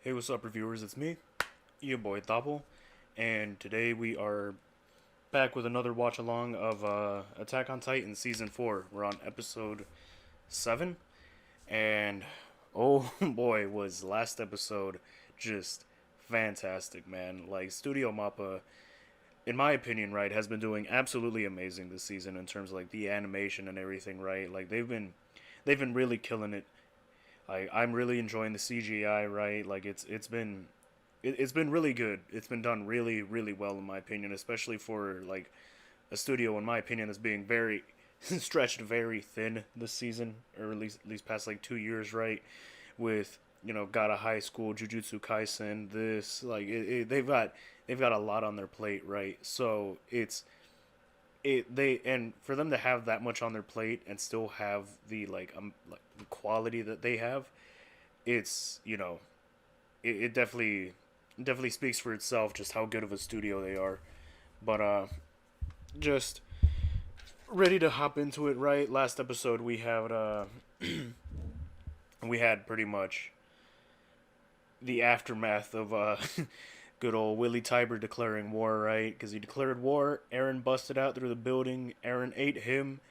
Hey, what's up, reviewers? It's me, your boy Thopple, and today we are back with another watch along of Attack on Titan Season 4. We're on episode 7, and oh boy, was last episode just fantastic, man. Like, Studio Mappa, in my opinion, right, has been doing absolutely amazing this season in terms of like the animation and everything, right? Like, they've been really killing it. I'm really enjoying the CGI, right? Like it's been really good. It's been done really really well in my opinion, especially for like a studio in my opinion that's being very stretched very thin this season, or at least past like 2 years, right? With got a high school Jujutsu Kaisen, this they've got a lot on their plate, right? So and for them to have that much on their plate and still have the like the quality that they have, it's it definitely speaks for itself just how good of a studio they are. But just ready to hop into it, right? Last episode we had we had pretty much the aftermath of good old Willie Tiber declaring war, right? Because he declared war. Eren busted out through the building. Eren ate him,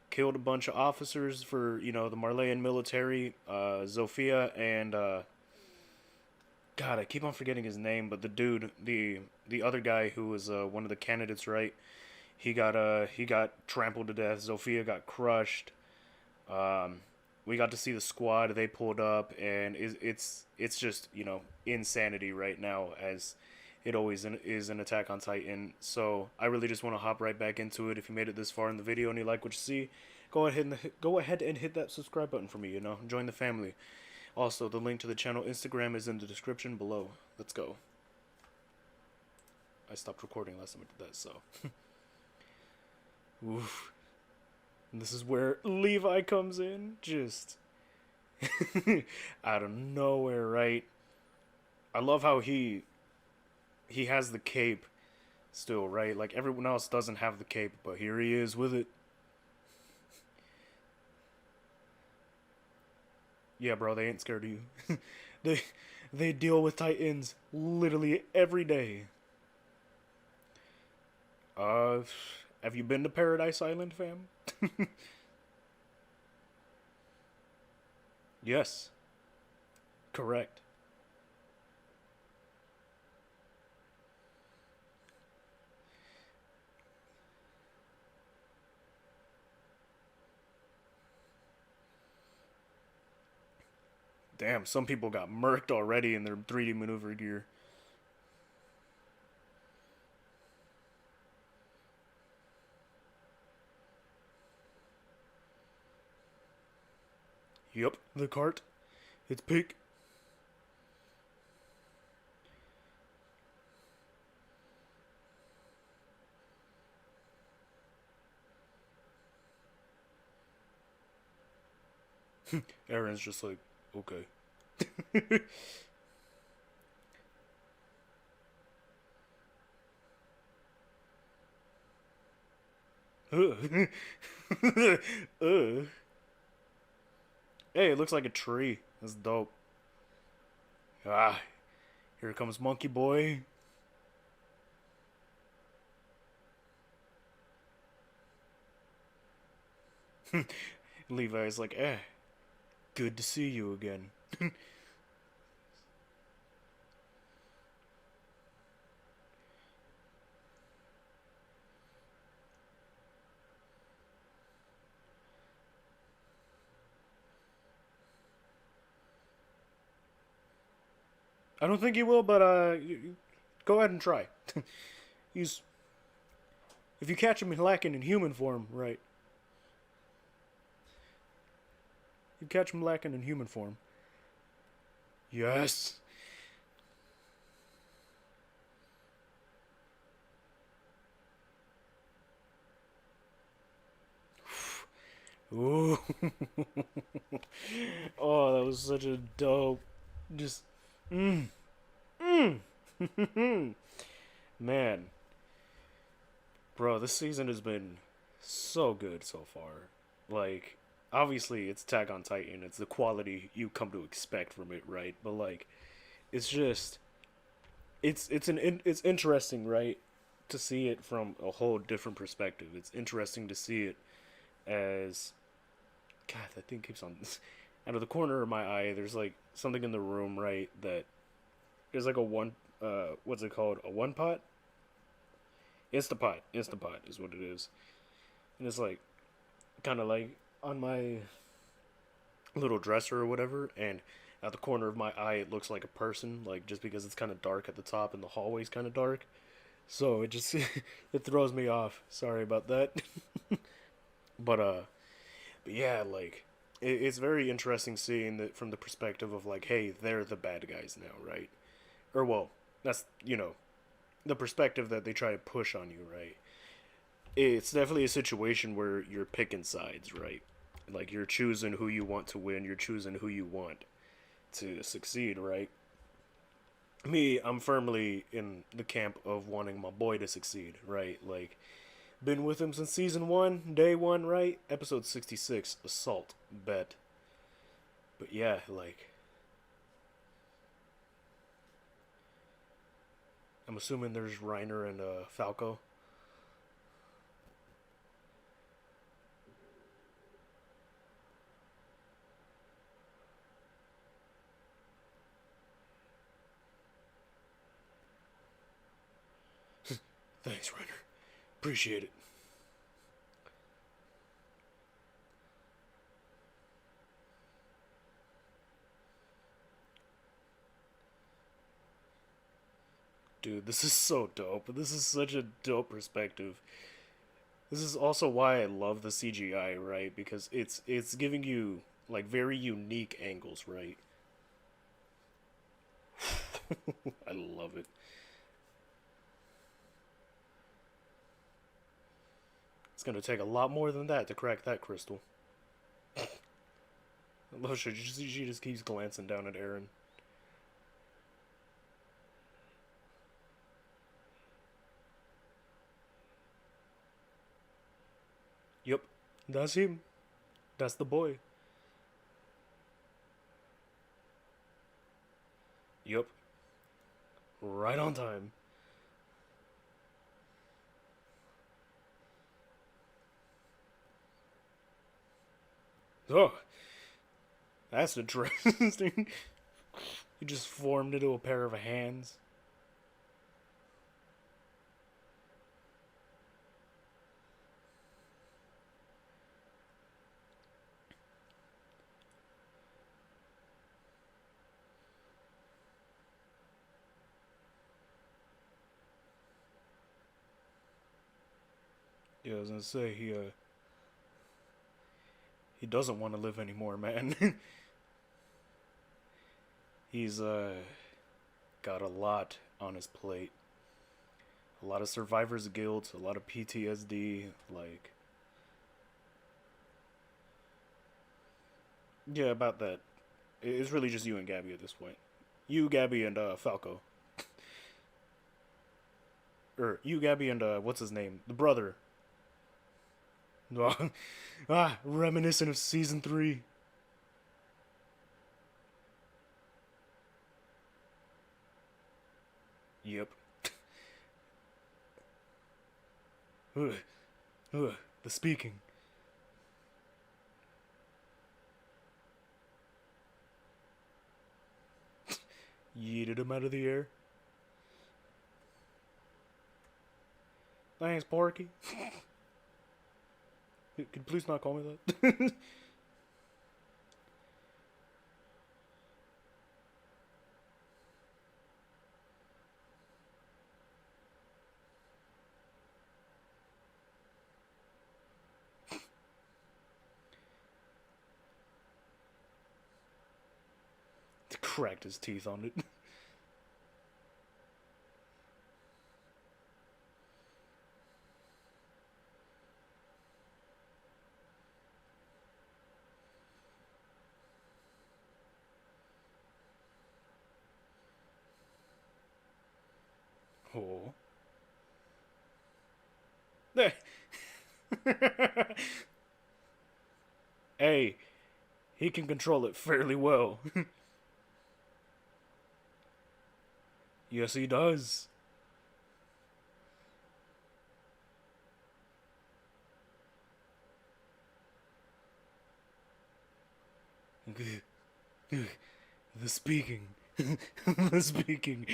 killed a bunch of officers for the Marleyan military. Zofia and God, I keep on forgetting his name, but the dude, the other guy who was one of the candidates, right? He got trampled to death. Zofia got crushed. Um, we got to see the squad they pulled up, and it's just insanity right now, as it always is an Attack on Titan. So I really just want to hop right back into it. If you made it this far in the video and you like what you see, go ahead and hit that subscribe button for me. Join the family. Also, the link to the channel Instagram is in the description below. Let's go. I stopped recording last time I did that, so. Oof. And this is where Levi comes in, just out of nowhere, right? I love how he has the cape still, right? Like everyone else doesn't have the cape, but here he is with it. Yeah, bro, they ain't scared of you. they they deal with Titans literally every day. Uh, have you been to Paradise Island, fam? Yes, correct. Damn, some people got murked already in their 3D maneuver gear. Yup, the cart. It's pink. Eren's just like, okay. Ugh. Hey, it looks like a tree. That's dope. Ah, here comes Monkey Boy. Levi's like, good to see you again. I don't think he will, but go ahead and try. He's if you catch him lacking in human form, right? You catch him lacking in human form. Yes. Ooh. Oh, that was such a dope. Just, mm, mm. Man, bro, this season has been so good so far. Like, obviously, it's Attack on Titan. It's the quality you come to expect from it, right? But like, it's just it's interesting, right? To see it from a whole different perspective. It's interesting to see it as God. That thing keeps on out of the corner of my eye. There's like something in the room, right? That there's like a one. What's it called? A one pot. Instapot. Instapot is what it is, and it's like kind of like on my little dresser or whatever, and at the corner of my eye it looks like a person, like just because it's kind of dark at the top and the hallway's kind of dark, so it just it throws me off. Sorry about that. but but yeah, like it's very interesting seeing that from the perspective of like, hey, they're the bad guys now, right? Or well, that's the perspective that they try to push on you, right? It's definitely a situation where you're picking sides, right? Like you're choosing who you want to win, you're choosing who you want to succeed, right? Me, I'm firmly in the camp of wanting my boy to succeed, right? Like been with him since season 1, day 1, right? Episode 66, Assault, bet. But yeah, like I'm assuming there's Reiner and Falco. Thanks, Reiner. Appreciate it. Dude, this is so dope. This is such a dope perspective. This is also why I love the CGI, right? Because it's giving you like very unique angles, right? I love it. It's gonna take a lot more than that to crack that crystal. I love she just keeps glancing down at Eren. Yep, that's him. That's the boy. Yep, right on time. Oh, that's interesting. He just formed into a pair of hands. Yeah, I was gonna say he doesn't want to live anymore, man. He's got a lot on his plate. A lot of survivor's guilt, a lot of PTSD, like yeah, about that. It's really just you and Gabby at this point. You, Gabby, and Falco. Or you, Gabby, and what's his name? The brother. Reminiscent of season 3. Yep. Ugh. Ugh. The speaking. Yeeted him out of the air. Thanks, Porky. Could you please not call me that? Cracked his teeth on it. Oh. Hey, he can control it fairly well. Yes, he does. The speaking. The speaking.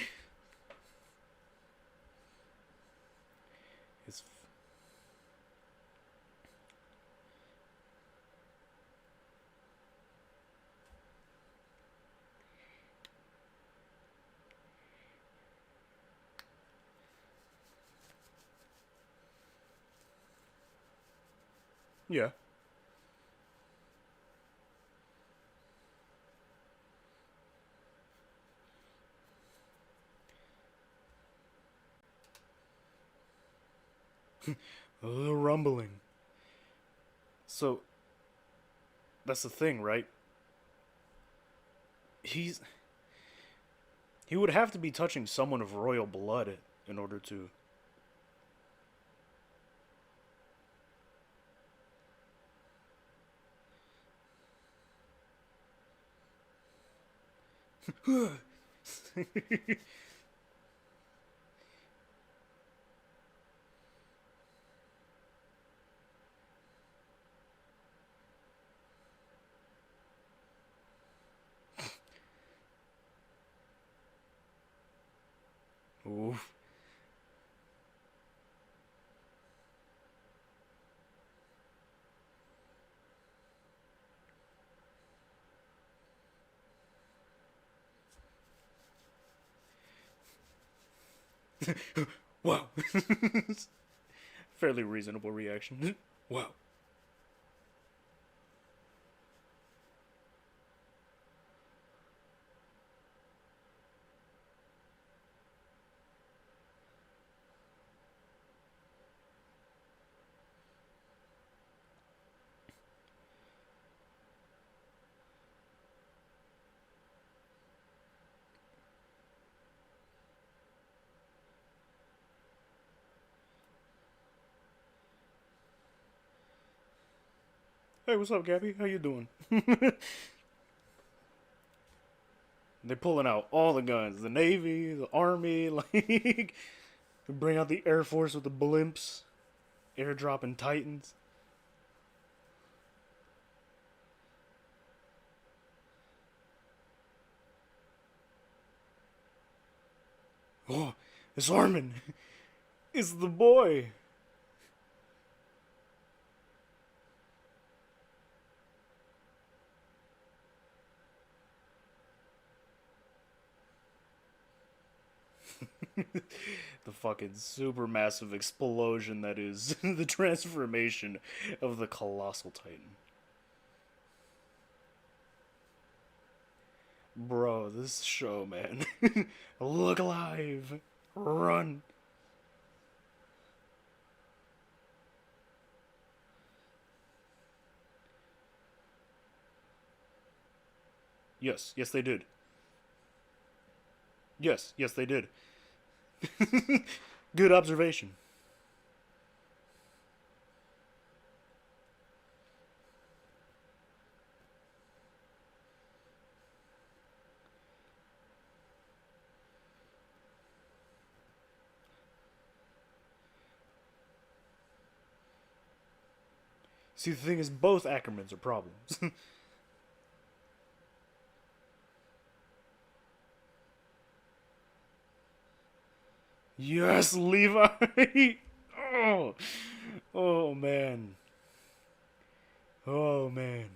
It's. Yeah. A little rumbling. So, that's the thing, right? He's. He would have to be touching someone of royal blood in order to. Oof. Wow. Fairly reasonable reaction. Wow. Hey, what's up, Gabby? How you doing? They're pulling out all the guns. The Navy, the Army, like... bring out the Air Force with the blimps. Airdropping Titans. Oh, it's Armin. It's the boy. The fucking supermassive explosion that is the transformation of the colossal titan. Bro, this show, man. Look alive. Run. Yes, yes they did. Yes, yes they did. Good observation. See, the thing is, both Ackermans are problems. Yes, Levi! Oh! Oh, man. Oh, man.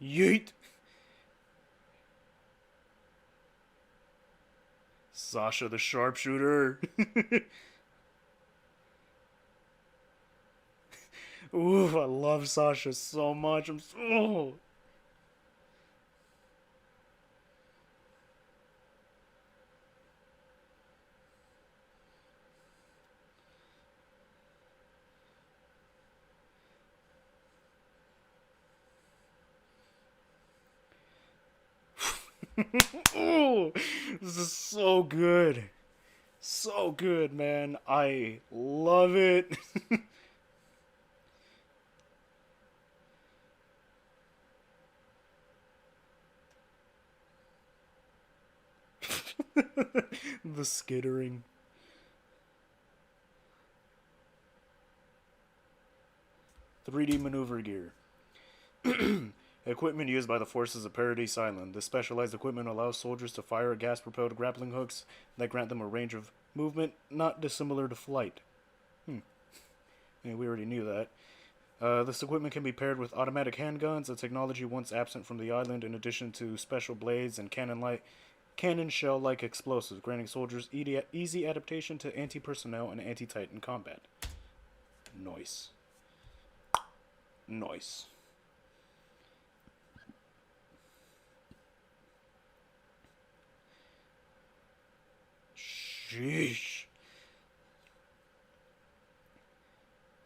Yeet! Sasha the sharpshooter. Ooh, I love Sasha so much. I'm so... Ooh, this is so good. So good, man. I love it. The skittering. 3D maneuver gear. Equipment used by the forces of Paradise Island. This specialized equipment allows soldiers to fire gas-propelled grappling hooks that grant them a range of movement not dissimilar to flight. Yeah, we already knew that. This equipment can be paired with automatic handguns, a technology once absent from the island, in addition to special blades and cannon shell-like explosives, granting soldiers easy adaptation to anti-personnel and anti-Titan combat. Nice. Nice. Sheesh.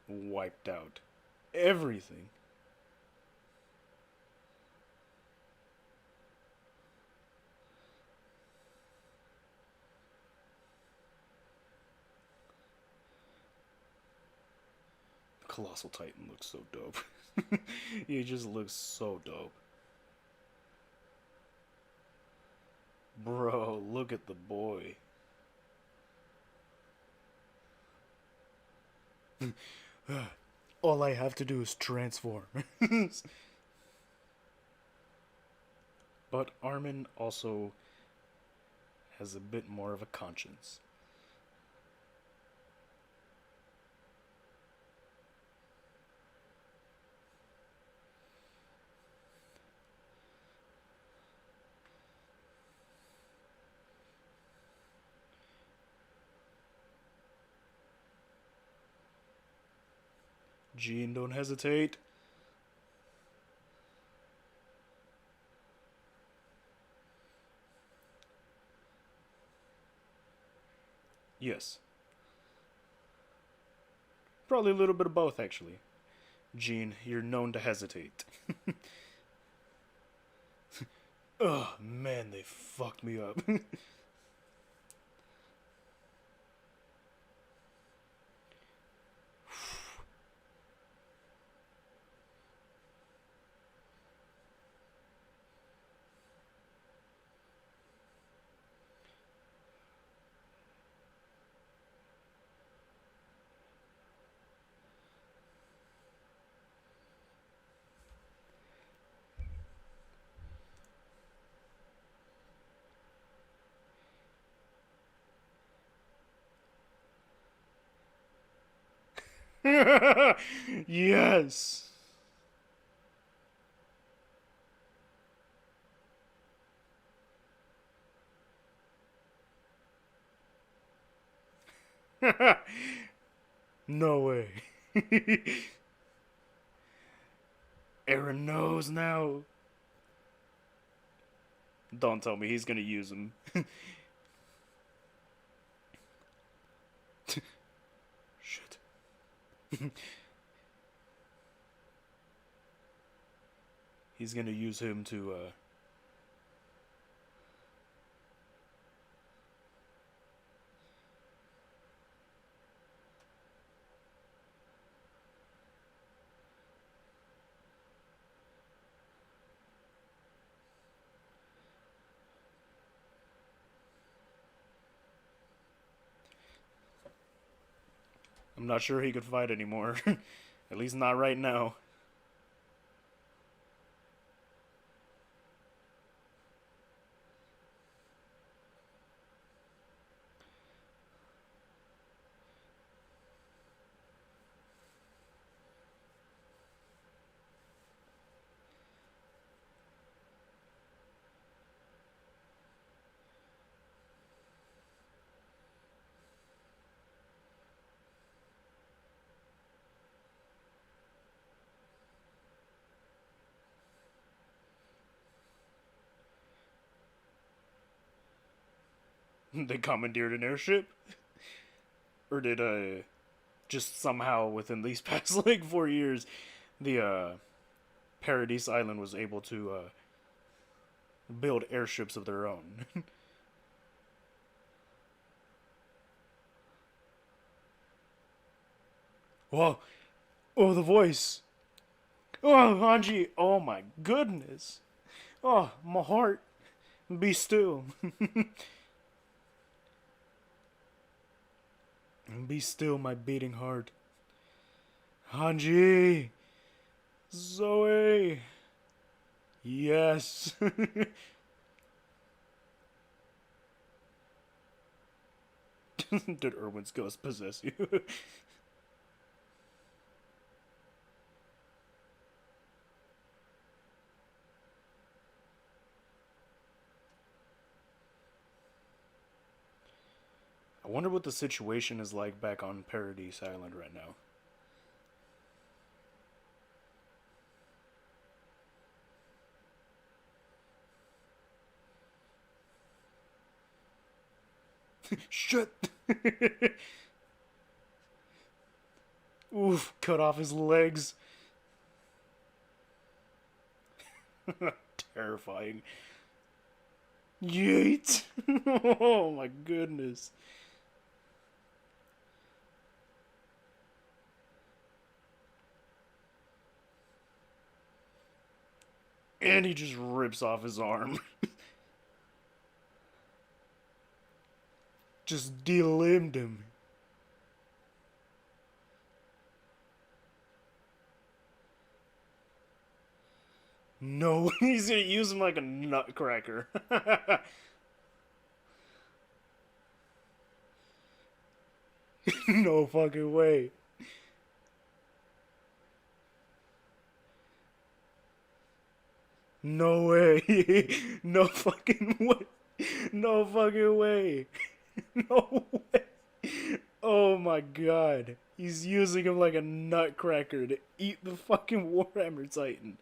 Wiped out everything. The Colossal Titan looks so dope. He just looks so dope. Bro, look at the boy. All I have to do is transform. But Armin also has a bit more of a conscience. Gene, don't hesitate. Yes. Probably a little bit of both, actually. Gene, you're known to hesitate. Oh, man, they fucked me up. Yes. No way. Eren knows now. Don't tell me he's gonna use him. Shit. He's gonna use him to, I'm not sure he could fight anymore. At least not right now. They commandeered an airship? Or did, just somehow within these past, like, 4 years, the, Paradise Island was able to, build airships of their own. Whoa! Oh, the voice! Oh, Hanji! Oh my goodness! Oh, my heart! Be still. Be still, my beating heart. Hanji! Zoe! Yes! Did Erwin's ghost possess you? I wonder what the situation is like back on Paradise Island right now. Shut! Oof, cut off his legs. Terrifying. Yeet! Oh my goodness. And he just rips off his arm. Just delimbed him. No, he's gonna use him like a nutcracker. No fucking way. No way. No fucking way. No fucking way. No way. Oh my god. He's using him like a nutcracker to eat the fucking Warhammer Titan.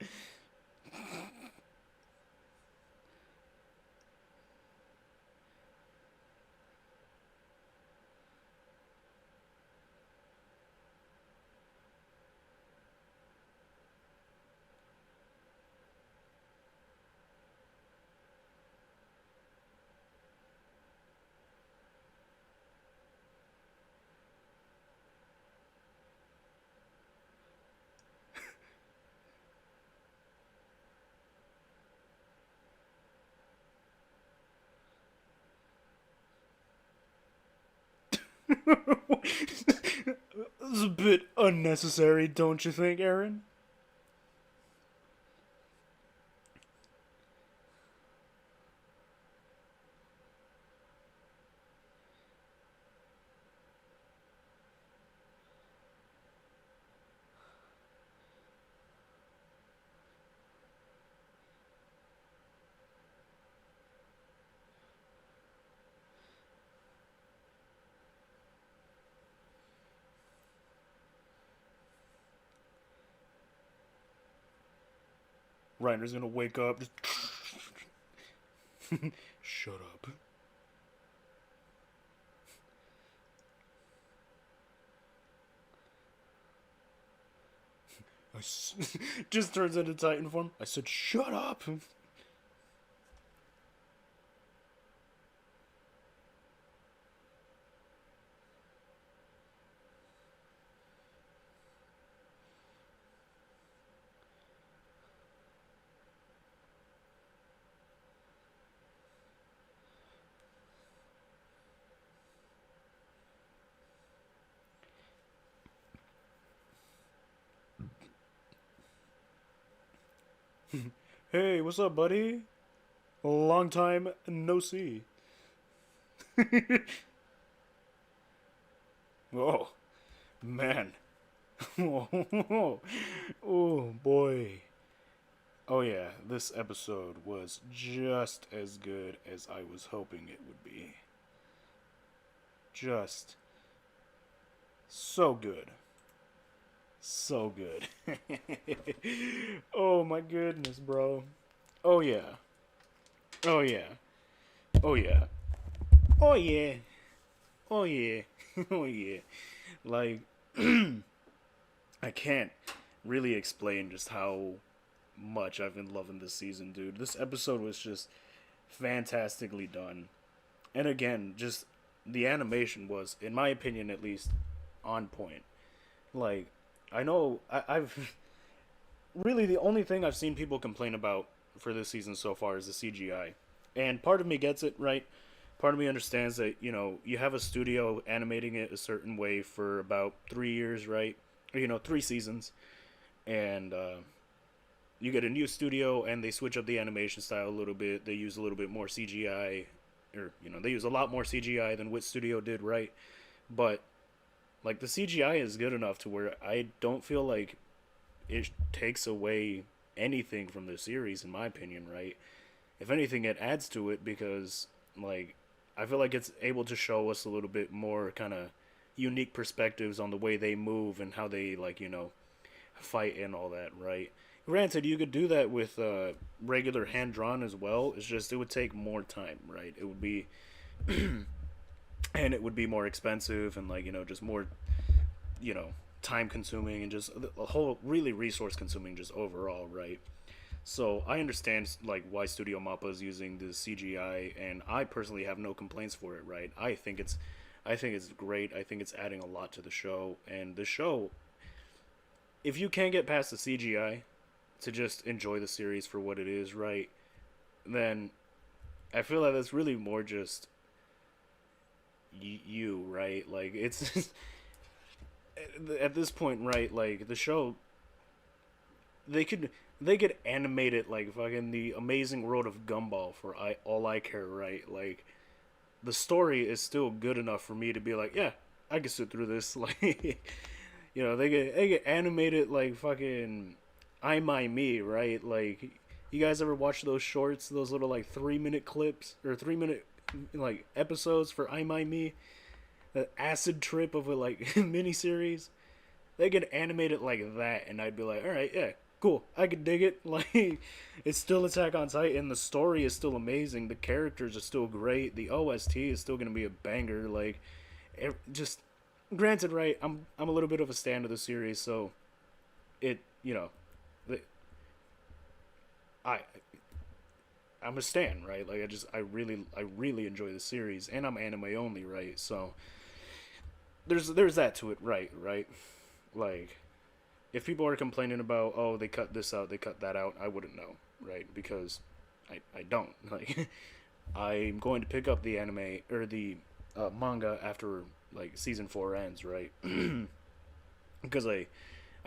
It's a bit unnecessary, don't you think, Eren? Reiner's gonna wake up. Just shut up. Just turns into Titan form. I said, shut up. Hey, what's up, buddy? Long time no see. Oh, man. Oh, boy. Oh, yeah, this episode was just as good as I was hoping it would be. Just so good. So good. Oh my goodness, bro. Oh yeah. Oh yeah. Oh yeah. Oh yeah. Oh yeah. Oh yeah. Like I can't really explain just how much I've been loving this season, dude. This episode was just fantastically done. And again, just the animation was, in my opinion at least, on point. Like, I know I've really the only thing I've seen people complain about for this season so far is the CGI. And part of me gets it, right? Part of me understands that, you have a studio animating it a certain way for about 3 years, right? Or, 3 seasons. And you get a new studio and they switch up the animation style a little bit. They use a little bit more CGI. Or, they use a lot more CGI than what studio did, right? But, like, the CGI is good enough to where I don't feel like it takes away anything from the series, in my opinion, right? If anything, it adds to it because, like, I feel like it's able to show us a little bit more kind of unique perspectives on the way they move and how they, like, fight and all that, right? Granted, you could do that with regular hand drawn as well. It's just it would take more time, right? It would be, and it would be more expensive and like just more, you know, time consuming and just a whole really resource consuming just overall, right? So I understand like why Studio Mappa is using the CGI, and I personally have no complaints for it. Right? I think it's great. I think it's adding a lot to the show, and the show. If you can't get past the CGI, to just enjoy the series for what it is, right? Then I feel like that's really more just you, right? Like it's at this point, right? Like the show, they could animate it like fucking the Amazing World of Gumball for all I care, right? Like the story is still good enough for me to be like, yeah, I can sit through this. Like, they get animated like fucking I My Me, right? Like, you guys ever watch those shorts, those little like 3 minute clips or 3 minute like episodes for I My Me? The acid trip of a like miniseries. They could animate it like that, and I'd be like, all right, yeah, cool, I could dig it. Like, it's still Attack on Titan. The story is still amazing. The characters are still great. The OST is still gonna be a banger. Like, just granted, right? I'm a little bit of a stan of the series, so it I I'm a stan, right? Like I really enjoy the series, and I'm anime only, right? So there's that to it, right? Right? Like, if people are complaining about, oh, they cut this out, they cut that out, I wouldn't know, right? Because I don't. Like, I'm going to pick up the anime or the manga after like season 4 ends, right? Because I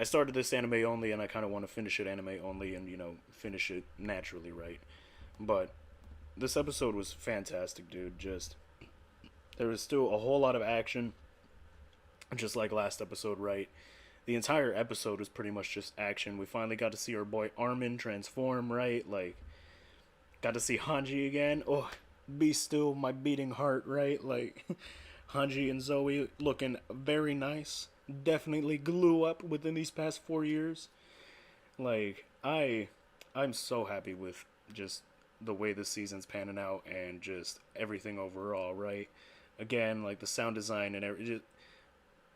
started this anime only, and I kind of want to finish it anime only, and finish it naturally, right? But this episode was fantastic, dude. Just there was still a whole lot of action, just like last episode, right? The entire episode was pretty much just action. We finally got to see our boy Armin transform, right? Like, got to see Hanji again. Oh, be still my beating heart, right? Like, Hanji and Zoe looking very nice. Definitely glue up within these past 4 years. Like, I'm so happy with just the way the season's panning out and just everything overall, right? Again, like the sound design and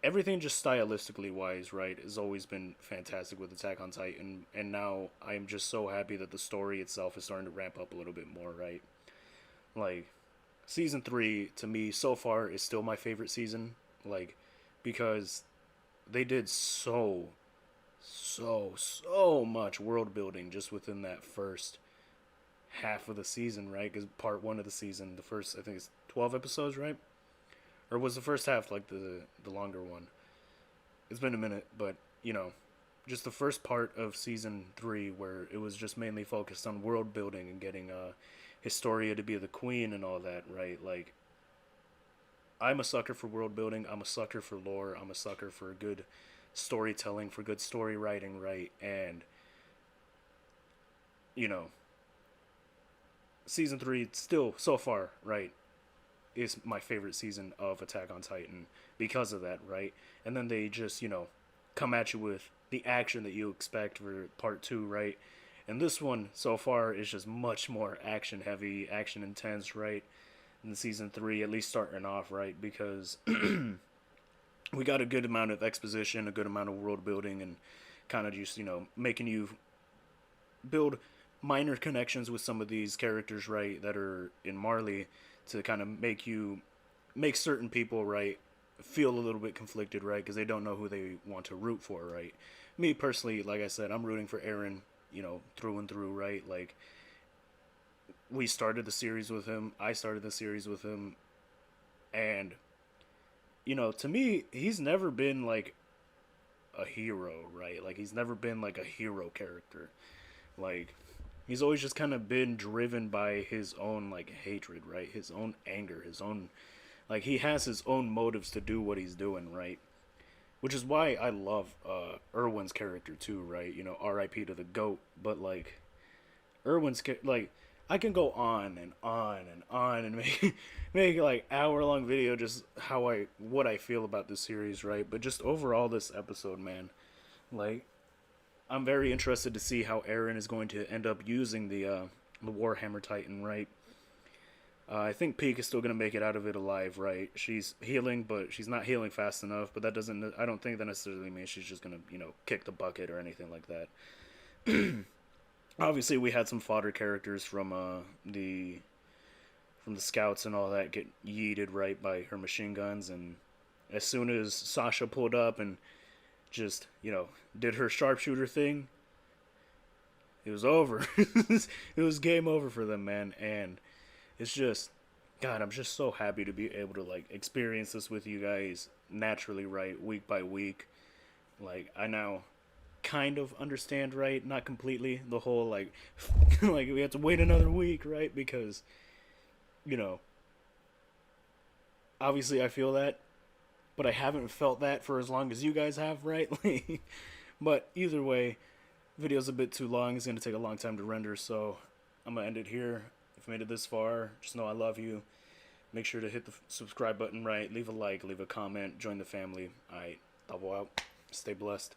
everything just stylistically wise, right, has always been fantastic with Attack on Titan, and now I'm just so happy that the story itself is starting to ramp up a little bit more, right? Like, season 3 to me so far is still my favorite season, like, because they did so much world building just within that first half of the season, right? Because part 1 of the season, the first, I think it's 12 episodes, right? Or was the first half like the longer one? It's been a minute, but just the first part of season 3 where it was just mainly focused on world building and getting Historia to be the queen and all that, right? Like, I'm a sucker for world building. I'm a sucker for lore. I'm a sucker for good storytelling, for good story writing, right? And season 3 still so far, right, is my favorite season of Attack on Titan because of that, right? And then they just, come at you with the action that you expect for part 2, right? And this one so far is just much more action heavy, action intense, right? In season 3, at least starting off, right? Because we got a good amount of exposition, a good amount of world building, and kind of just, making you build minor connections with some of these characters, right, that are in Marley, to kind of make certain people, right, feel a little bit conflicted, right, because they don't know who they want to root for, right. Me personally, like I said, I'm rooting for Eren, through and through, right. Like, we started the series with him. I started the series with him, and to me, he's never been like a hero, right? Like, he's never been like a hero character. Like, he's always just kind of been driven by his own like hatred, right? His own anger, his own, like, he has his own motives to do what he's doing, right? Which is why I love Erwin's character too, right? R.I.P. to the goat, but like like, I can go on and on and on and make like hour-long video just what I feel about this series, right? But just overall, this episode, man, like, I'm very interested to see how Eren is going to end up using the Warhammer Titan, right? I think Peak is still gonna make it out of it alive, right? She's healing, but she's not healing fast enough. But that doesn't. I don't think that necessarily means she's just gonna, kick the bucket or anything like that. Obviously, we had some fodder characters from the scouts and all that get yeeted right by her machine guns, and as soon as Sasha pulled up and just did her sharpshooter thing, it was over. It was game over for them, man. And it's just, God, I'm just so happy to be able to like experience this with you guys naturally, right, week by week. Like, I now kind of understand, right, not completely, the whole like like we have to wait another week, right, because obviously I feel that, but I haven't felt that for as long as you guys have, right? But either way, video's a bit too long. It's gonna take a long time to render, so I'm gonna end it here. If you made it this far, just know I love you. Make sure to hit the subscribe button, right? Leave a like, leave a comment, join the family. Alright, double out. Stay blessed.